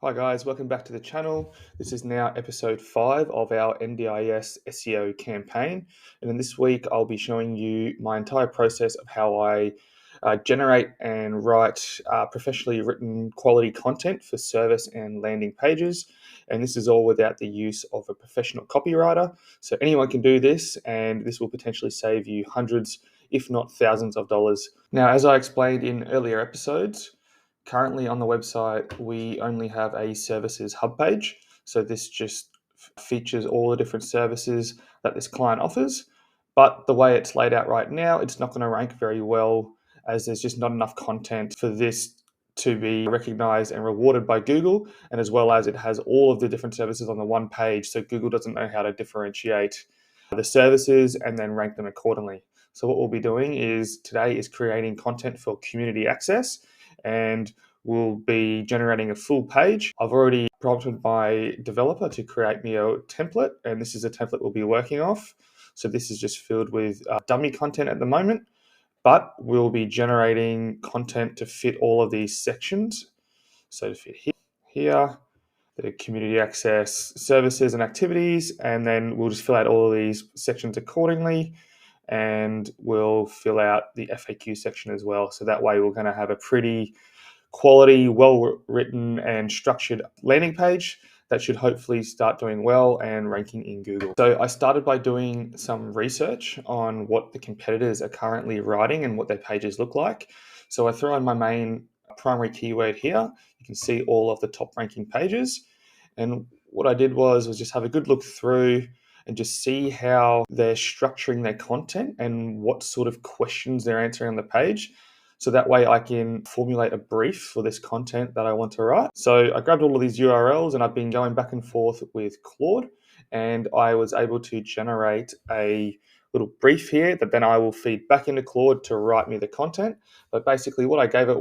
Hi guys, welcome back to the channel. This is now episode 5 of our NDIS SEO campaign. And in this week, I'll be showing you my entire process of how I generate and write professionally written quality content for service and landing pages. And this is all without the use of a professional copywriter. So anyone can do this, and this will potentially save you hundreds, if not thousands of dollars. Now, as I explained in earlier episodes, currently on the website, we only have a services hub page. So this just features all the different services that this client offers. But the way it's laid out right now, it's not going to rank very well, as there's just not enough content for this to be recognized and rewarded by Google. And as well as it has all of the different services on the one page. So Google doesn't know how to differentiate the services and then rank them accordingly. So what we'll be doing today is creating content for community access, and we'll be generating a full page. I've already prompted my developer to create me a template, and this is a template we'll be working off. So this is just filled with dummy content at the moment, but we'll be generating content to fit all of these sections. So to fit here, the community access services and activities, and then we'll just fill out all of these sections accordingly, and we'll fill out the FAQ section as well. So that way we're going to have a pretty quality, well-written and structured landing page that should hopefully start doing well and ranking in Google. So I started by doing some research on what the competitors are currently writing and what their pages look like. So I throw in my main primary keyword here. You can see all of the top ranking pages. And what I did was just have a good look through and just see how they're structuring their content and what sort of questions they're answering on the page. So that way I can formulate a brief for this content that I want to write. So I grabbed all of these URLs, and I've been going back and forth with Claude, and I was able to generate a little brief here that then I will feed back into Claude to write me the content. But basically what I gave it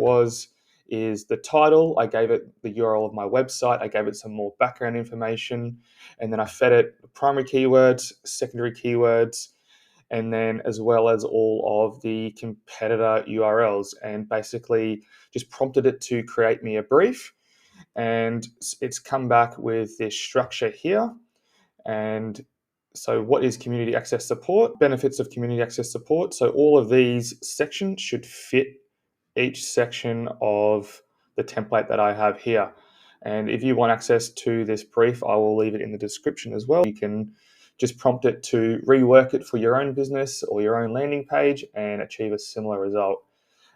is the title, I gave it the URL of my website, I gave it some more background information, and then I fed it primary keywords, secondary keywords, and then as well as all of the competitor URLs, and basically just prompted it to create me a brief. And it's come back with this structure here. And so what is community access support? Benefits of community access support. So all of these sections should fit each section of the template that I have here. And if you want access to this brief, I will leave it in the description as well. You can just prompt it to rework it for your own business or your own landing page and achieve a similar result.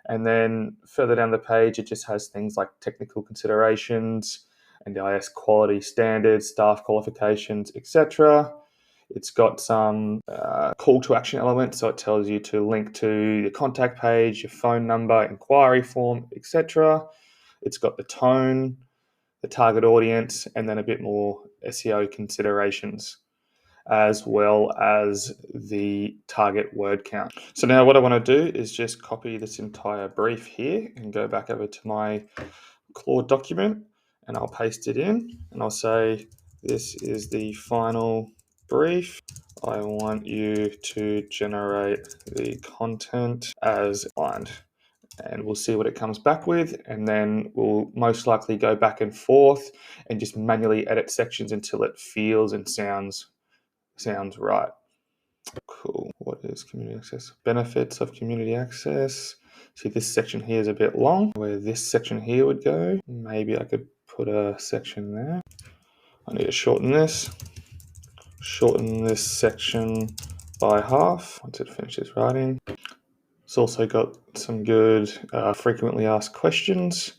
And then further down the page, it just has things like technical considerations, NDIS quality standards, staff qualifications, etc. It's got some call to action elements, so it tells you to link to your contact page, your phone number, inquiry form, etc. It's got the tone, the target audience, and then a bit more SEO considerations, as well as the target word count. So now what I want to do is just copy this entire brief here and go back over to my Claude document, and I'll paste it in, and I'll say, this is the final brief. I want you to generate the content as planned. And we'll see what it comes back with, and then we'll most likely go back and forth and just manually edit sections until it feels and sounds right. Cool. What is community access? Benefits of community access. See, this section here is a bit long, where this section here would go. Maybe I could put a section there. I need to shorten this. Shorten this section by half once it finishes writing. It's also got some good frequently asked questions.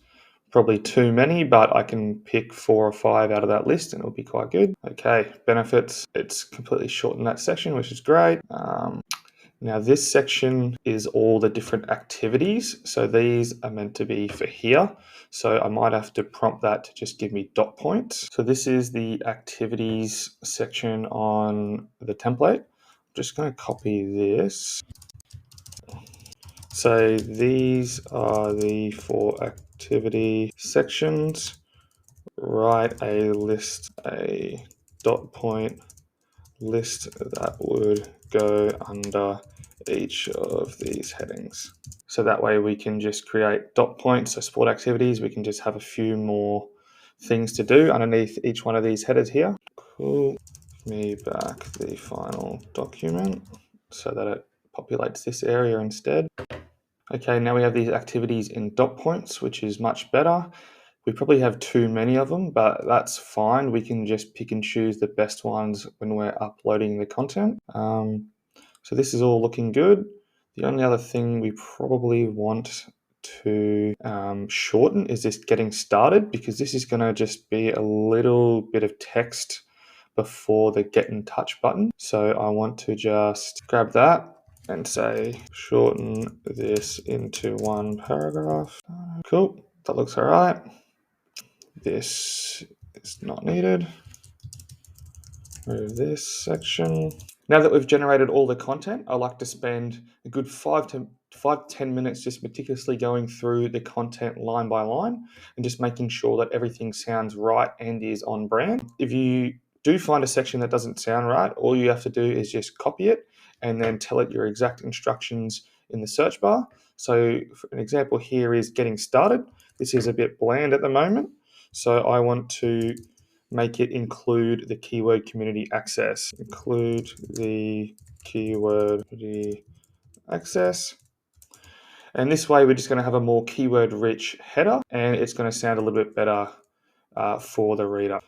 Probably too many, but I can pick 4 or 5 out of that list and it'll be quite good. Okay, benefits. It's completely shortened that section, which is great. Now this section is all the different activities. So these are meant to be for here. So I might have to prompt that to just give me dot points. So this is the activities section on the template. I'm just going to copy this. So these are the 4 activity sections. Write a dot point list that would go under each of these headings. So that way we can just create dot points. So sport activities, we can just have a few more things to do underneath each one of these headers here. Cool. Me back the final document so that it populates this area instead. Okay, now we have these activities in dot points, which is much better. We probably have too many of them, but that's fine. We can just pick and choose the best ones when we're uploading the content. So this is all looking good. The only other thing we probably want to shorten is this getting started, because this is going to just be a little bit of text before the get in touch button. So I want to just grab that and say shorten this into one paragraph. Cool, that looks all right. This is not needed. Remove this section. Now that we've generated all the content, I like to spend a good 5 to 10 minutes just meticulously going through the content line by line and just making sure that everything sounds right and is on brand. If you do find a section that doesn't sound right, all you have to do is just copy it and then tell it your exact instructions in the search bar. So for an example here is getting started. This is a bit bland at the moment, so I want to make it include the keyword community access. Include the keyword community access. And this way we're just going to have a more keyword rich header, and it's going to sound a little bit better for the reader.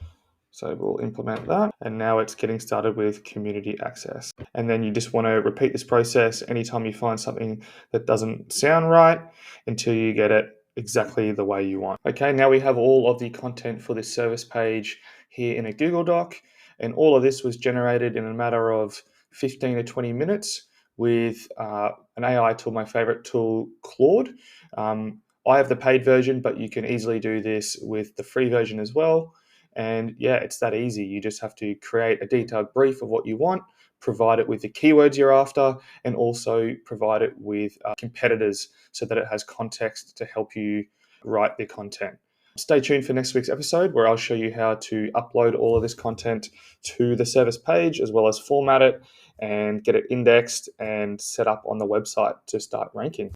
So we'll implement that, and now it's getting started with community access. And then you just want to repeat this process anytime you find something that doesn't sound right until you get it exactly the way you want. Okay, now we have all of the content for this service page here in a Google Doc, and all of this was generated in a matter of 15 to 20 minutes with an AI tool, my favorite tool, Claude. I have the paid version, but you can easily do this with the free version as well. And yeah, it's that easy. You just have to create a detailed brief of what you want, provide it with the keywords you're after, and also provide it with competitors so that it has context to help you write the content. Stay tuned for next week's episode, where I'll show you how to upload all of this content to the service page, as well as format it and get it indexed and set up on the website to start ranking.